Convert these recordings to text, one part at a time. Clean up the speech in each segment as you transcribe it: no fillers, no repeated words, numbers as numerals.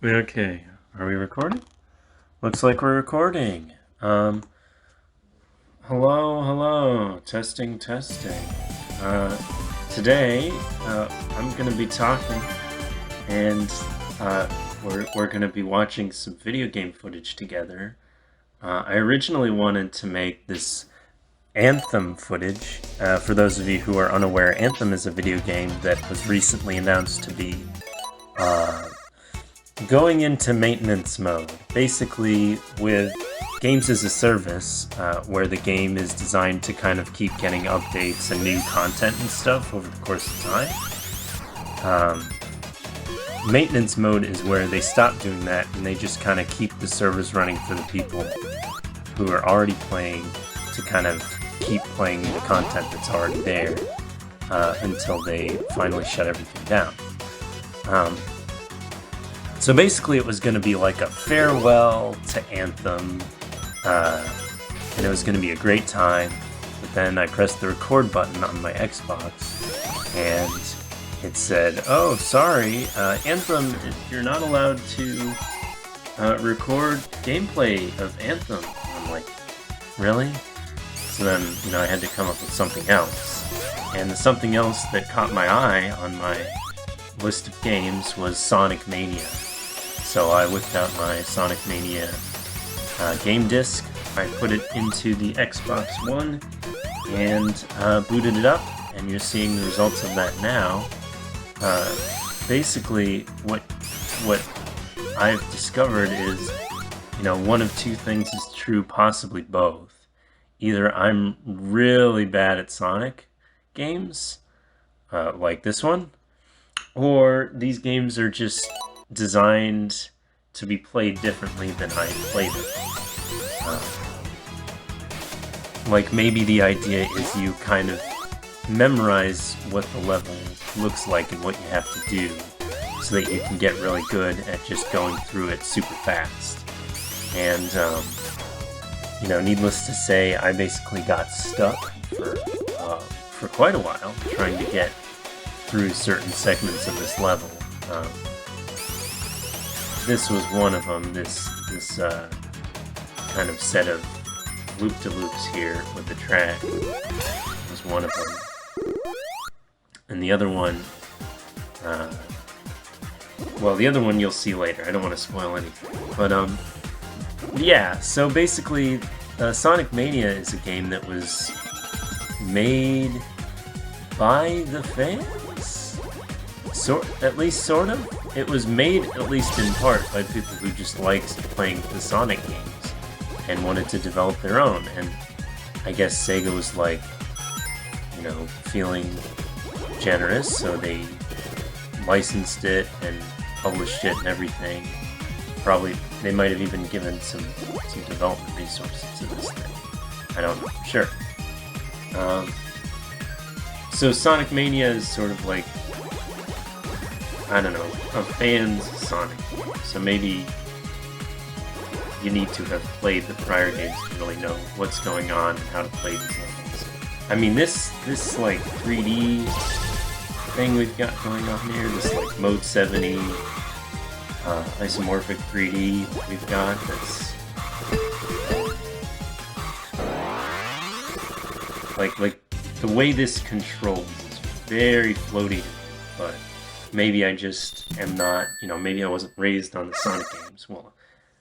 Okay, are we recording? Looks like we're recording. Hello, testing, testing. Uh, Today, I'm gonna be talking, and we're gonna be watching some video game footage together. I originally wanted to make this Anthem footage. For those of you who are unaware, Anthem is a video game that was recently announced to be going into maintenance mode, basically with games as a service, where the game is designed to kind of keep getting updates and new content and stuff over the course of time. Maintenance mode is where they stop doing that and they just kind of keep the servers running for the people who are already playing to kind of keep playing the content that's already there until they finally shut everything down. So basically it was going to be like a farewell to Anthem, and it was going to be a great time, but then I pressed the record button on my Xbox, and it said, oh, sorry, Anthem, you're not allowed to record gameplay of Anthem. I'm like, really? So then, I had to come up with something else. And the something else that caught my eye on my list of games was Sonic Mania. So I whipped out my Sonic Mania game disc, I put it into the Xbox One, and booted it up, and you're seeing the results of that now. Basically, what I've discovered is, one of two things is true, possibly both. Either I'm really bad at Sonic games, like this one, or these games are just designed to be played differently than I played them. Like maybe the idea is you kind of memorize what the level looks like and what you have to do so that you can get really good at just going through it super fast. And, needless to say, I basically got stuck for quite a while trying to get through certain segments of this level. This was one of them, this kind of set of loop-de-loops here with the track was one of them. And the other one, the other one you'll see later. I don't want to spoil anything. But, yeah, so basically, Sonic Mania is a game that was made by the fans? At least sort of? It was made, at least in part, by people who just liked playing the Sonic games and wanted to develop their own. And I guess Sega was like, feeling generous, so they licensed it and published it and everything. Probably, they might have even given some development resources to this thing. I don't know. Sure. So Sonic Mania is sort of like, I don't know, a fan's Sonic game. So maybe you need to have played the prior games to really know what's going on and how to play these levels. I mean, this like 3D thing we've got going on here, this like Mode 70 isomorphic 3D we've got, that's like the way this controls is very floaty, but maybe I just am not, maybe I wasn't raised on the Sonic games. Well,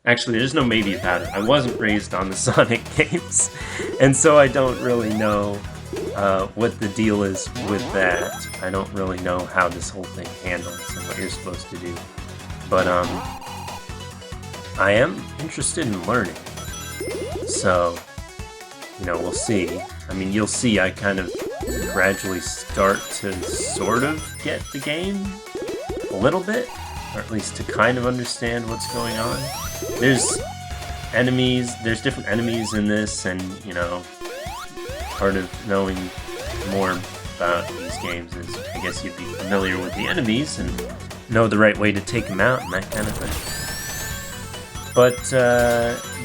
actually, there's no maybe about it. I wasn't raised on the Sonic games, and so I don't really know what the deal is with that. I don't really know how this whole thing handles and what you're supposed to do. But, I am interested in learning. So, we'll see. I mean, you'll see I kind of gradually start to sort of get the game a little bit, or at least to kind of understand what's going on. There's different enemies in this, and, part of knowing more about these games is, I guess you'd be familiar with the enemies and know the right way to take them out and that kind of thing. But,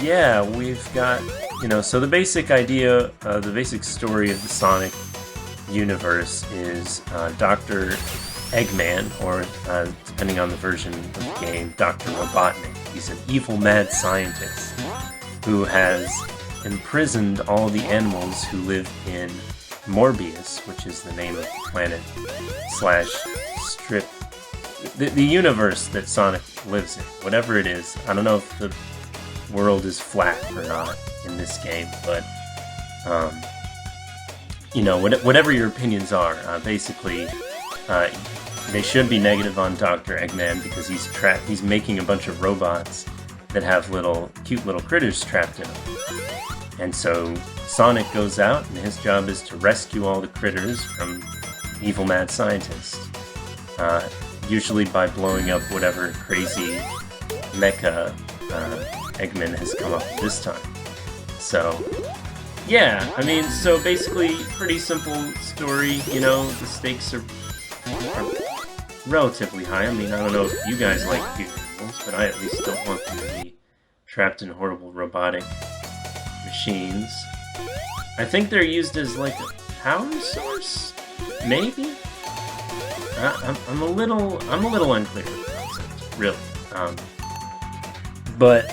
yeah, we've got, so the basic idea, the basic story of the Sonic universe is Dr. Eggman, or depending on the version of the game, Dr. Robotnik. He's an evil mad scientist who has imprisoned all the animals who live in Morbius, which is the name of the planet slash strip, the universe that Sonic lives in, whatever it is. I don't know if the world is flat or not in this game, but you know, whatever your opinions are, basically, they should be negative on Dr. Eggman because he's making a bunch of robots that have cute little critters trapped in them. And so Sonic goes out, and his job is to rescue all the critters from evil mad scientists. Usually by blowing up whatever crazy mecha Eggman has come up with this time. So, yeah, I mean, so basically, pretty simple story, you know, the stakes are relatively high. I mean, I don't know if you guys like cute animals, but I at least don't want them to be trapped in horrible robotic machines. I think they're used as like a power source, maybe? I'm a little unclear with the concept, really. But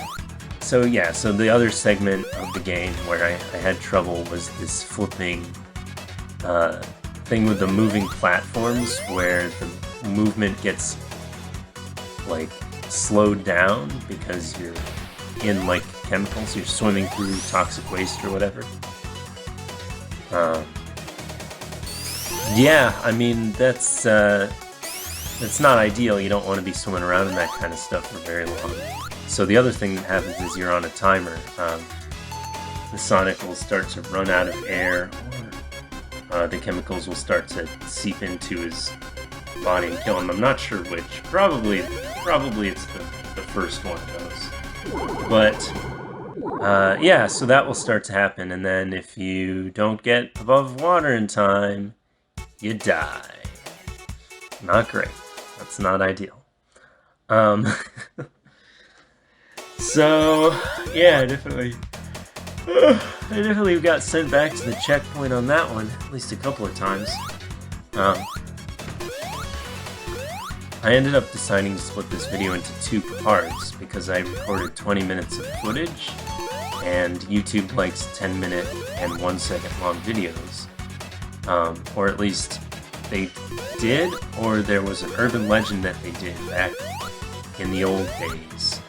so yeah, so the other segment of the game where I had trouble was this flipping thing with the moving platforms where the movement gets like slowed down because you're in like chemicals, you're swimming through toxic waste or whatever. Yeah, I mean, that's not ideal. You don't want to be swimming around in that kind of stuff for very long. So the other thing that happens is you're on a timer. The Sonic will start to run out of air, or the chemicals will start to seep into his body and kill him. I'm not sure which. Probably it's the first one of those. But yeah, so that will start to happen, and then if you don't get above water in time, you die. Not great. That's not ideal. So, yeah, I definitely got sent back to the checkpoint on that one, at least a couple of times. I ended up deciding to split this video into 2 parts because I recorded 20 minutes of footage, and YouTube likes 10-minute and 1-second long videos. Or at least they did, or there was an urban legend that they did back in the old days.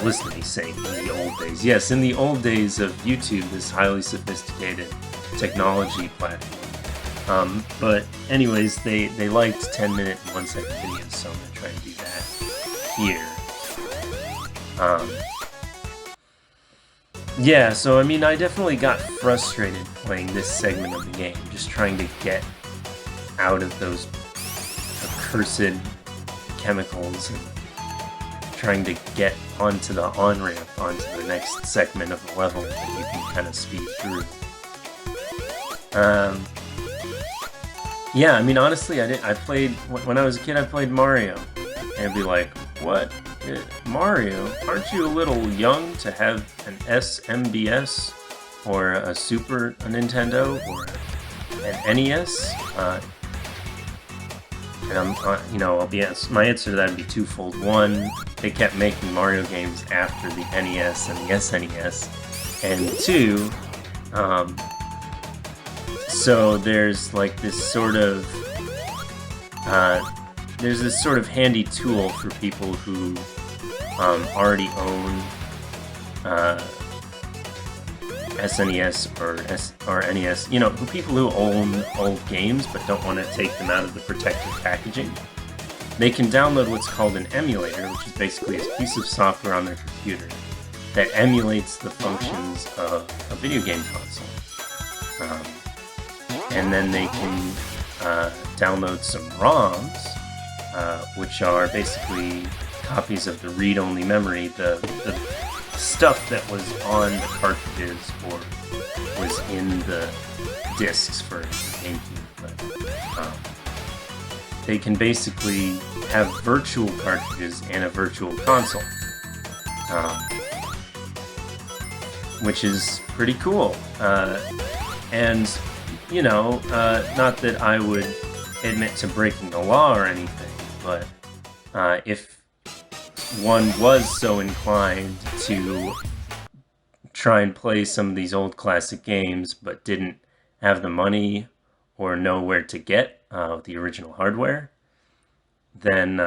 Listen to me say in the old days. Yes, in the old days of YouTube, this highly sophisticated technology platform. But anyways, they liked 10-minute and 1-second videos, so I'm going to try and do that here. Yeah, so I mean, I definitely got frustrated playing this segment of the game, just trying to get out of those accursed chemicals and trying to get onto the on-ramp, onto the next segment of the level that you can kind of speed through. Yeah, I mean, honestly, when I was a kid, I played Mario, and I'd be like, what? Mario, aren't you a little young to have an SMBS, or a Super Nintendo, or an NES? And my answer to that would be twofold. One, they kept making Mario games after the NES and the SNES, and 2, so there's like this sort of handy tool for people who already own SNES or NES, you know, people who own old games but don't want to take them out of the protective packaging. They can download what's called an emulator, which is basically a piece of software on their computer that emulates the functions of a video game console. And then they can download some ROMs, which are basically copies of the read-only memory, the stuff that was on the cartridges or was in the discs for GameCube. But they can basically have virtual cartridges and a virtual console, which is pretty cool. And you know, not that I would admit to breaking the law or anything, but if one was so inclined to try and play some of these old classic games but didn't have the money or know where to get the original hardware, then